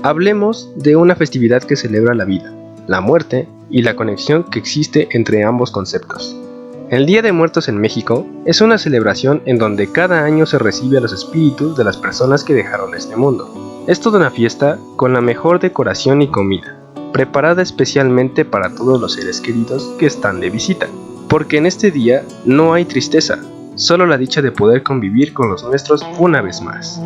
Hablemos de una festividad que celebra la vida, la muerte y la conexión que existe entre ambos conceptos. El Día de Muertos en México es una celebración en donde cada año se recibe a los espíritus de las personas que dejaron este mundo. Es toda una fiesta con la mejor decoración y comida, preparada especialmente para todos los seres queridos que están de visita, porque en este día no hay tristeza, solo la dicha de poder convivir con los nuestros una vez más.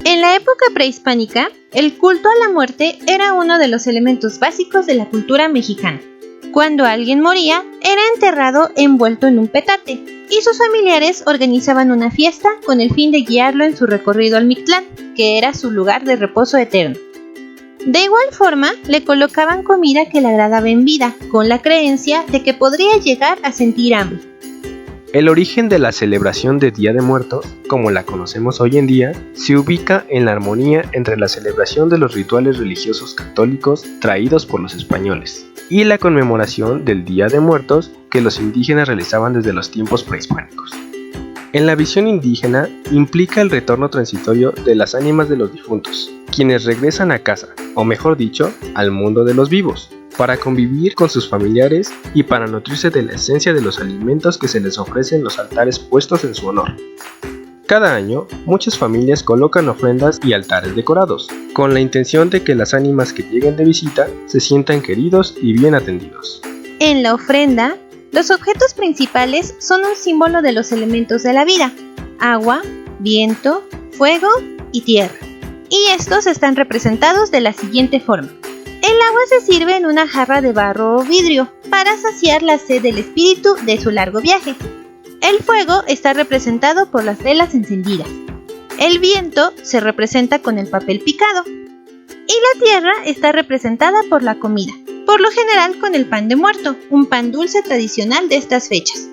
En la época prehispánica, el culto a la muerte era uno de los elementos básicos de la cultura mexicana. Cuando alguien moría, era enterrado envuelto en un petate, y sus familiares organizaban una fiesta con el fin de guiarlo en su recorrido al Mictlán, que era su lugar de reposo eterno. De igual forma, le colocaban comida que le agradaba en vida, con la creencia de que podría llegar a sentir hambre. El origen de la celebración de Día de Muertos, como la conocemos hoy en día, se ubica en la armonía entre la celebración de los rituales religiosos católicos traídos por los españoles y la conmemoración del Día de Muertos que los indígenas realizaban desde los tiempos prehispánicos. En la visión indígena implica el retorno transitorio de las ánimas de los difuntos, quienes regresan a casa, o mejor dicho, al mundo de los vivos, para convivir con sus familiares y para nutrirse de la esencia de los alimentos que se les ofrecen en los altares puestos en su honor. Cada año, muchas familias colocan ofrendas y altares decorados, con la intención de que las ánimas que lleguen de visita se sientan queridos y bien atendidos. En la ofrenda, los objetos principales son un símbolo de los elementos de la vida: agua, viento, fuego y tierra. Y estos están representados de la siguiente forma. El agua se sirve en una jarra de barro o vidrio para saciar la sed del espíritu de su largo viaje. El fuego está representado por las velas encendidas. El viento se representa con el papel picado. Y la tierra está representada por la comida, por lo general con el pan de muerto, un pan dulce tradicional de estas fechas.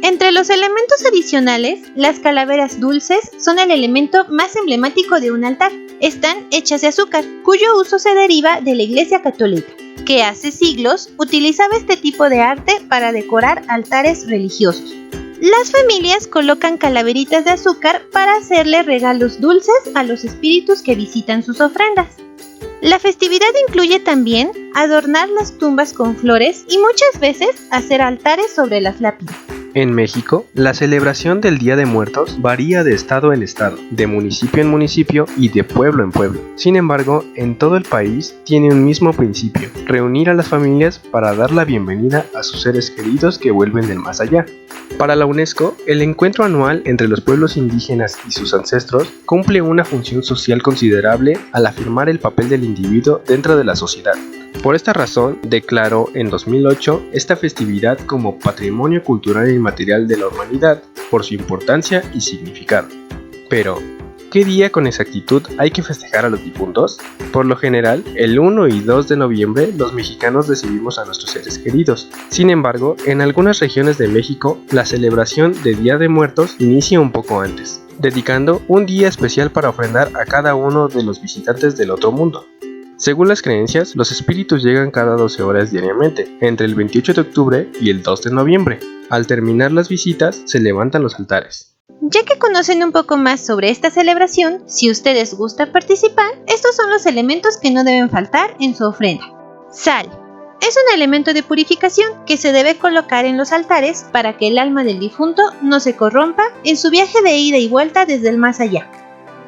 Entre los elementos adicionales, las calaveras dulces son el elemento más emblemático de un altar. Están hechas de azúcar, cuyo uso se deriva de la Iglesia Católica, que hace siglos utilizaba este tipo de arte para decorar altares religiosos. Las familias colocan calaveritas de azúcar para hacerle regalos dulces a los espíritus que visitan sus ofrendas. La festividad incluye también adornar las tumbas con flores y muchas veces hacer altares sobre las lápidas. En México, la celebración del Día de Muertos varía de estado en estado, de municipio en municipio y de pueblo en pueblo. Sin embargo, en todo el país tiene un mismo principio: reunir a las familias para dar la bienvenida a sus seres queridos que vuelven del más allá. Para la UNESCO, el encuentro anual entre los pueblos indígenas y sus ancestros cumple una función social considerable al afirmar el papel del individuo dentro de la sociedad. Por esta razón, declaró en 2008 esta festividad como Patrimonio Cultural Inmaterial de la Humanidad por su importancia y significado. Pero, ¿qué día con exactitud hay que festejar a los difuntos? Por lo general, el 1 y 2 de noviembre los mexicanos recibimos a nuestros seres queridos. Sin embargo, en algunas regiones de México, la celebración de Día de Muertos inicia un poco antes, dedicando un día especial para ofrendar a cada uno de los visitantes del otro mundo. Según las creencias, los espíritus llegan cada 12 horas diariamente, entre el 28 de octubre y el 2 de noviembre. Al terminar las visitas, se levantan los altares. Ya que conocen un poco más sobre esta celebración, si ustedes gustan participar, estos son los elementos que no deben faltar en su ofrenda. Sal. Es un elemento de purificación que se debe colocar en los altares para que el alma del difunto no se corrompa en su viaje de ida y vuelta desde el más allá.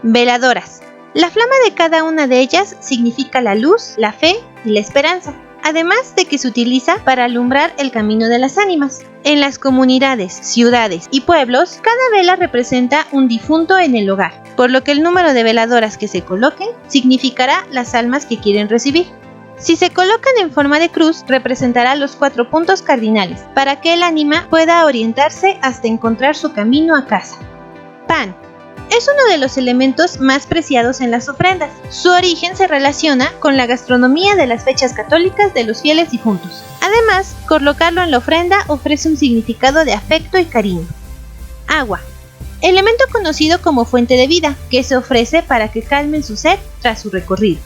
Veladoras. La flama de cada una de ellas significa la luz, la fe y la esperanza, además de que se utiliza para alumbrar el camino de las ánimas. En las comunidades, ciudades y pueblos, cada vela representa un difunto en el hogar, por lo que el número de veladoras que se coloquen significará las almas que quieren recibir. Si se colocan en forma de cruz, representará los 4 puntos cardinales, para que el ánima pueda orientarse hasta encontrar su camino a casa. Pan. Es uno de los elementos más preciados en las ofrendas. Su origen se relaciona con la gastronomía de las fechas católicas de los fieles difuntos. Además, colocarlo en la ofrenda ofrece un significado de afecto y cariño. Agua. Elemento conocido como fuente de vida, que se ofrece para que calmen su sed tras su recorrido.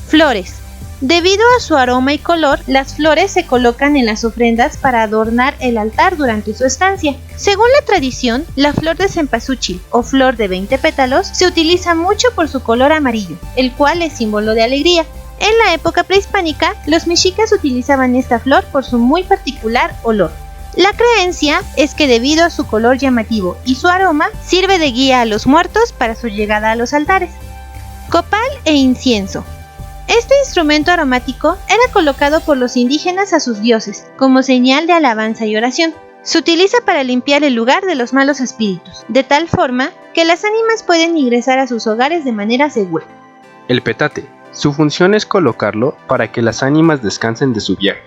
Flores. Debido a su aroma y color, las flores se colocan en las ofrendas para adornar el altar durante su estancia. Según la tradición, la flor de cempasúchil o flor de 20 pétalos se utiliza mucho por su color amarillo, el cual es símbolo de alegría. En la época prehispánica, los mexicas utilizaban esta flor por su muy particular olor. La creencia es que debido a su color llamativo y su aroma, sirve de guía a los muertos para su llegada a los altares. Copal e incienso. Este instrumento aromático era colocado por los indígenas a sus dioses, como señal de alabanza y oración. Se utiliza para limpiar el lugar de los malos espíritus, de tal forma que las ánimas pueden ingresar a sus hogares de manera segura. El petate. Su función es colocarlo para que las ánimas descansen de su viaje.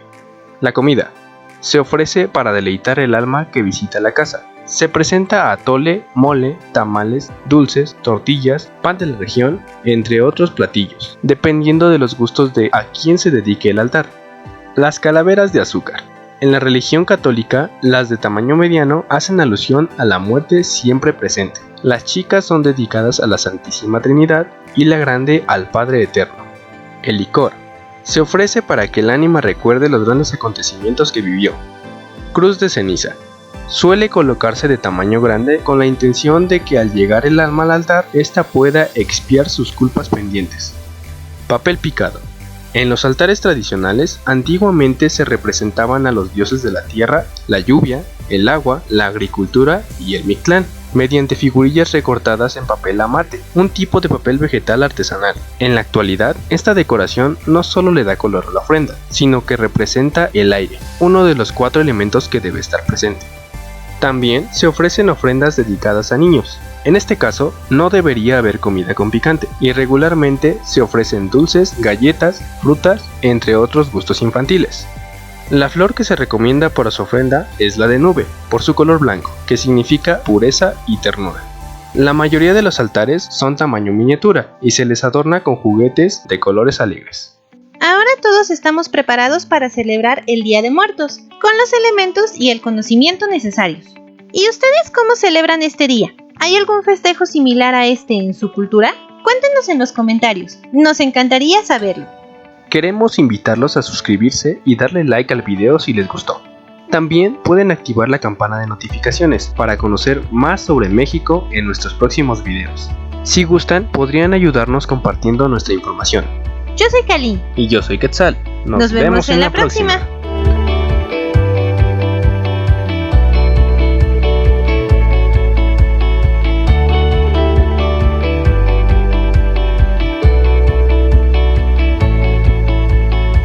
La comida. Se ofrece para deleitar el alma que visita la casa. Se presenta atole, mole, tamales, dulces, tortillas, pan de la región, entre otros platillos, dependiendo de los gustos de a quién se dedique el altar. Las calaveras de azúcar. En la religión católica, las de tamaño mediano hacen alusión a la muerte siempre presente. Las chicas son dedicadas a la Santísima Trinidad y la grande al Padre Eterno. El licor. Se ofrece para que el ánima recuerde los grandes acontecimientos que vivió. Cruz de ceniza. Suele colocarse de tamaño grande con la intención de que al llegar el alma al altar, ésta pueda expiar sus culpas pendientes. Papel picado. En los altares tradicionales, antiguamente se representaban a los dioses de la tierra, la lluvia, el agua, la agricultura y el Mictlán, mediante figurillas recortadas en papel amate, un tipo de papel vegetal artesanal. En la actualidad, esta decoración no solo le da color a la ofrenda, sino que representa el aire, uno de los 4 elementos que debe estar presente. También se ofrecen ofrendas dedicadas a niños. En este caso, no debería haber comida con picante, y regularmente se ofrecen dulces, galletas, frutas, entre otros gustos infantiles. La flor que se recomienda para su ofrenda es la de nube, por su color blanco, que significa pureza y ternura. La mayoría de los altares son tamaño miniatura, y se les adorna con juguetes de colores alegres. Ahora todos estamos preparados para celebrar el Día de Muertos, con los elementos y el conocimiento necesarios. ¿Y ustedes cómo celebran este día? ¿Hay algún festejo similar a este en su cultura? Cuéntenos en los comentarios, nos encantaría saberlo. Queremos invitarlos a suscribirse y darle like al video si les gustó. También pueden activar la campana de notificaciones para conocer más sobre México en nuestros próximos videos. Si gustan, podrían ayudarnos compartiendo nuestra información. Yo soy Kalin. Y yo soy Quetzal. Nos vemos en la próxima.